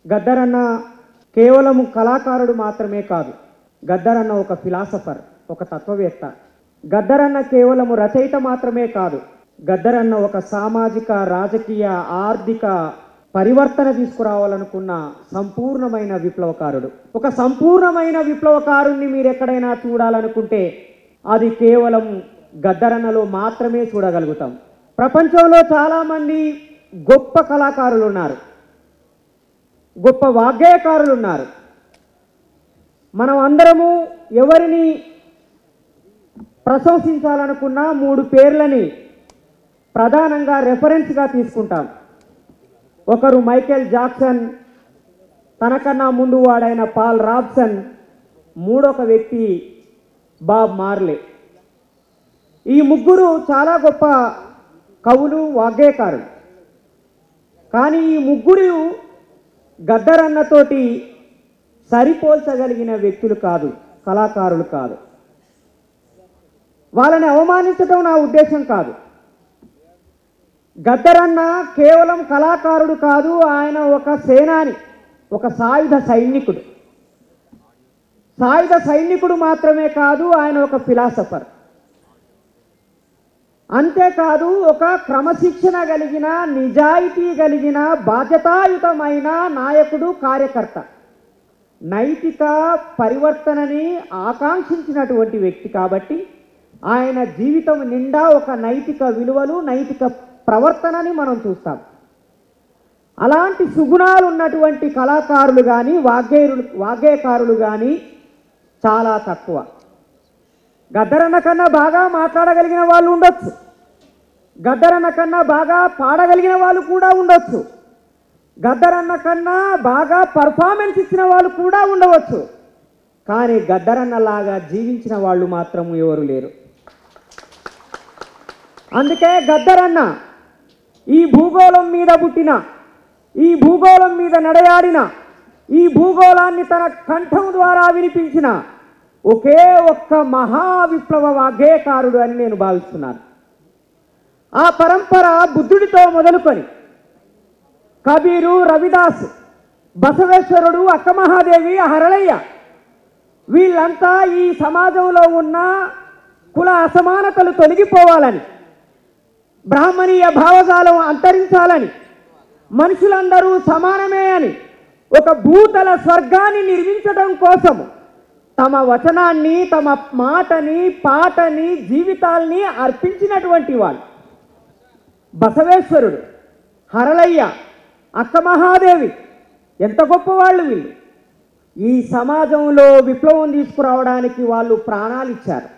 గద్దరన్న కేవలం కళాకారుడు మాత్రమే కాదు. గద్దరన్న ఒక ఫిలాసఫర్, ఒక తత్వవేత్త. గద్దరన్న కేవలం రచయిత మాత్రమే కాదు. గద్దరన్న ఒక సామాజిక, రాజకీయ, ఆర్థిక పరివర్తన తీసుకురావాలనుకున్న సంపూర్ణమైన విప్లవకారుడు. ఒక సంపూర్ణమైన విప్లవకారుణ్ణి మీరు ఎక్కడైనా చూడాలనుకుంటే అది కేవలం గద్దరన్నలో మాత్రమే చూడగలుగుతాం. ప్రపంచంలో చాలామంది గొప్ప కళాకారులు ఉన్నారు, గొప్ప వాగ్గేయకారులు ఉన్నారు. మనం అందరము ఎవరిని ప్రశంసించాలనుకున్నా 3 పేర్లని ప్రధానంగా రెఫరెన్స్గా తీసుకుంటాం. ఒకరు మైకేల్ జాక్సన్, తనకన్నా ముందు వాడైన పాల్ రాబ్సన్, మూడొక వ్యక్తి బాబ్ మార్లే. ఈ ముగ్గురు చాలా గొప్ప కవులు, వాగ్గేయకారులు. కానీ ఈ ముగ్గురు గద్దరన్నతోటి సరిపోల్చగలిగిన వ్యక్తులు కాదు, కళాకారులు కాదు. వాళ్ళని అవమానించడం నా ఉద్దేశం కాదు. గద్దరన్న కేవలం కళాకారుడు కాదు, ఆయన ఒక సేనాని, ఒక సాయుధ సైనికుడు. సాయుధ సైనికుడు మాత్రమే కాదు, ఆయన ఒక ఫిలాసఫర్. అంతేకాదు ఒక క్రమశిక్షణ కలిగిన, నిజాయితీ కలిగిన, బాధ్యతాయుతమైన నాయకుడు, కార్యకర్త. నైతిక పరివర్తనని ఆకాంక్షించినటువంటి వ్యక్తి కాబట్టి ఆయన జీవితం నిండా ఒక నైతిక విలువలు, నైతిక ప్రవర్తనని మనం చూస్తాం. అలాంటి సుగుణాలు ఉన్నటువంటి కళాకారులు కానీ, వాగ్గేయకారులు కానీ చాలా తక్కువ. గద్దరన్న కన్నా బాగా మాట్లాడగలిగిన వాళ్ళు ఉండొచ్చు, గద్దరన్న కన్నా బాగా పాడగలిగిన వాళ్ళు కూడా ఉండొచ్చు, గద్దరన్న కన్నా బాగా పర్ఫార్మెన్స్ ఇచ్చిన వాళ్ళు కూడా ఉండవచ్చు. కానీ గద్దరన్నలాగా జీవించిన వాళ్ళు మాత్రం ఎవరు లేరు. అందుకే గద్దరన్న ఈ భూగోళం మీద పుట్టిన, ఈ భూగోళం మీద నడయాడిన, ఈ భూగోళాన్ని తన కంఠం ద్వారా వినిపించిన ఒకే ఒక్క మహా విప్లవ వాగ్గేయకారుడు అని నేను భావిస్తున్నాను. ఆ పరంపర బుద్ధుడితో మొదలుకొని కబీరు, రవిదాస్, బసవేశ్వరుడు, అక్కమహాదేవి, హరళయ్య, వీళ్ళంతా ఈ సమాజంలో ఉన్న కుల అసమానతలు తొలగిపోవాలని, బ్రాహ్మణీయ భావజాలం అంతరించాలని, మనుషులందరూ సమానమే అని ఒక భూతల స్వర్గాన్ని నిర్మించడం కోసం తమ వచనాన్ని, తమ మాటని, పాటని, జీవితాల్ని అర్పించినటువంటి వాళ్ళు. బసవేశ్వరుడు, హరళయ్య, అక్కమహాదేవి ఎంత గొప్పవాళ్ళు వీళ్ళు. ఈ సమాజంలో విప్లవం తీసుకురావడానికి వాళ్ళు ప్రాణాలు ఇచ్చారు.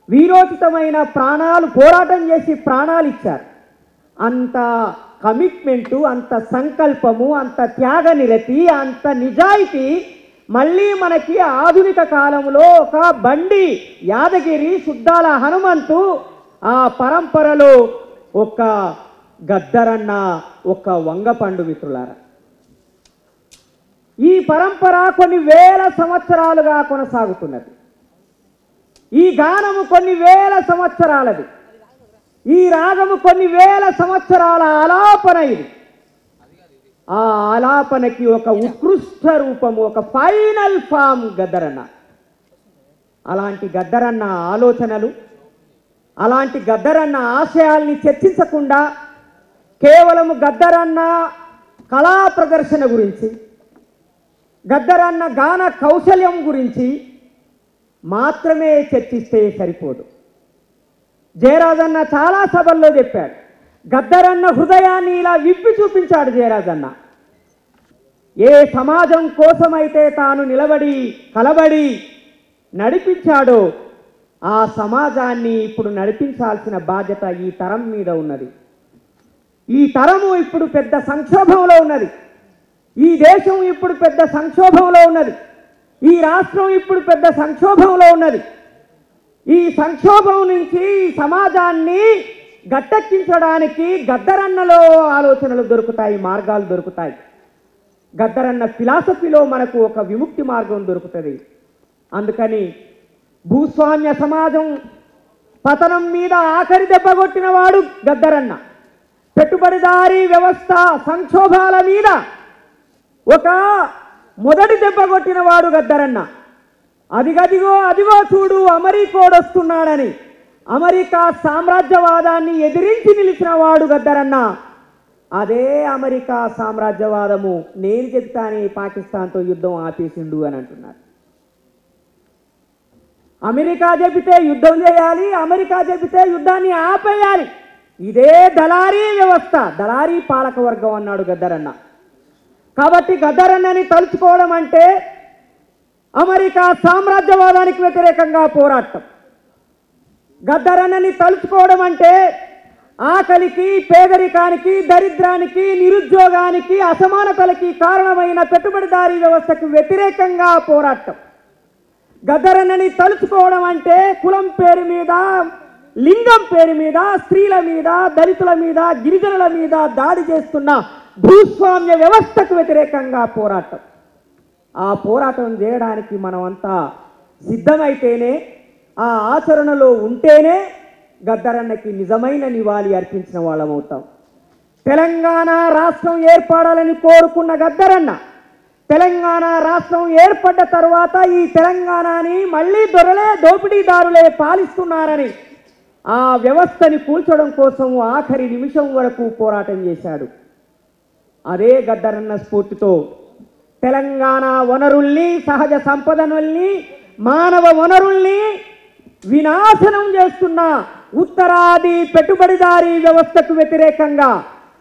వీరోచితమైన ప్రాణాలు, పోరాటం చేసి ప్రాణాలు ఇచ్చారు. అంత కమిట్మెంటు, అంత సంకల్పము, అంత త్యాగనిరతి, అంత నిజాయితీ మళ్ళీ మనకి ఆధునిక కాలంలో ఒక బండి యాదగిరి, సుద్దాల హనుమంతు, ఆ పరంపరలో ఒక గద్దరన్న, ఒక వంగపండు మిత్రులారా. ఈ పరంపర కొన్ని వేల సంవత్సరాలుగా కొనసాగుతున్నది. ఈ గానము కొన్ని వేల సంవత్సరాలది. ఈ రాగము కొన్ని వేల సంవత్సరాల ఆలాపన ఇది. ఆ ఆలాపనకి ఒక ఉత్కృష్ట రూపము, ఒక ఫైనల్ ఫామ్ గద్దరన్న. అలాంటి గద్దరన్న ఆలోచనలు, అలాంటి గద్దరన్న ఆశయాల్ని చర్చించకుండా కేవలం గద్దరన్న కళా ప్రదర్శన గురించి, గద్దరన్న గాన కౌశల్యం గురించి మాత్రమే చర్చిస్తే సరిపోదు. జయరాజన్న చాలా సభల్లో చెప్పాడు. గద్దరన్న హృదయాన్ని ఇలా విప్పి చూపించాడు జయరాజన్న. ఏ సమాజం కోసమైతే తాను నిలబడి, కలబడి నడిపించాడో ఆ సమాజాన్ని ఇప్పుడు నడిపించాల్సిన బాధ్యత ఈ తరం మీద ఉన్నది. ఈ తరము ఇప్పుడు పెద్ద సంక్షోభంలో ఉన్నది. ఈ దేశం ఇప్పుడు పెద్ద సంక్షోభంలో ఉన్నది. ఈ రాష్ట్రం ఇప్పుడు పెద్ద సంక్షోభంలో ఉన్నది. ఈ సంక్షోభం నుంచి ఈ సమాజాన్ని గట్టెక్కించడానికి గద్దరన్నలో ఆలోచనలు దొరుకుతాయి, మార్గాలు దొరుకుతాయి. గద్దరన్న ఫిలాసఫీలో మనకు ఒక విముక్తి మార్గం దొరుకుతుంది. అందుకని భూస్వామ్య సమాజం పతనం మీద ఆఖరి దెబ్బ కొట్టినవాడు గద్దరన్న. పెట్టుబడిదారీ వ్యవస్థ సంక్షోభాల మీద ఒక మొదటి దెబ్బ కొట్టిన వాడు గద్దరన్న. అదిగదిగో అదిగో చూడు అమెరికోడొస్తున్నాడని అమెరికా సామ్రాజ్యవాదాన్ని ఎదిరించి నిలిచిన వాడు గద్దరన్న. అదే అమెరికా సామ్రాజ్యవాదము నేను చెప్తానే పాకిస్తాన్తో యుద్ధం ఆపేసిండు అని అంటున్నారు. అమెరికా చెబితే యుద్ధం చేయాలి, అమెరికా చెబితే యుద్ధాన్ని ఆపేయాలి. ఇదే దళారీ వ్యవస్థ, దళారీ పాలక వర్గం అన్నాడు గద్దరన్న. కాబట్టి గద్దరన్నని తలుచుకోవడం అంటే అమెరికా సామ్రాజ్యవాదానికి వ్యతిరేకంగా పోరాటం. గద్దరన్నని తలుచుకోవడం అంటే ఆకలికి, పేదరికానికి, దరిద్రానికి, నిరుద్యోగానికి, అసమానతలకి కారణమైన పెట్టుబడిదారీ వ్యవస్థకు వ్యతిరేకంగా పోరాటం. గద్దరన్నని తలుచుకోవడం అంటే కులం పేరు మీద, లింగం పేరు మీద, స్త్రీల మీద, దళితుల మీద, గిరిజనుల మీద దాడి చేస్తున్న భూస్వామ్య వ్యవస్థకు వ్యతిరేకంగా పోరాటం. ఆ పోరాటం చేయడానికి మనమంతా సిద్ధమైతేనే, ఆ ఆచరణలో ఉంటేనే గద్దరన్నకి నిజమైన నివాళి అర్పించిన వాళ్ళమవుతాం. తెలంగాణ రాష్ట్రం ఏర్పడాలని కోరుకున్న గద్దరన్న తెలంగాణ రాష్ట్రం ఏర్పడ్డ తరువాత ఈ తెలంగాణని మళ్ళీ దొరలే, దోపిడీదారులే పాలిస్తున్నారని ఆ వ్యవస్థని కూల్చడం కోసం ఆఖరి నిమిషం వరకు పోరాటం చేశాడు. అదే గద్దరన్న స్ఫూర్తితో తెలంగాణ వనరుల్ని, సహజ సంపదనుల్ని, మానవ వనరుల్ని వినాశనం చేస్తున్న ఉత్తరాది పెట్టుబడిదారీ వ్యవస్థకు వ్యతిరేకంగా,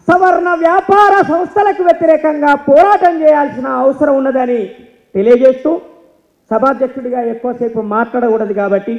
సవర్ణ వ్యాపార సంస్థలకు వ్యతిరేకంగా పోరాటం చేయాల్సిన అవసరం ఉన్నదని తెలియజేస్తూ, సభాధ్యక్షుడిగా ఎక్కువసేపు మాట్లాడకూడదు కాబట్టి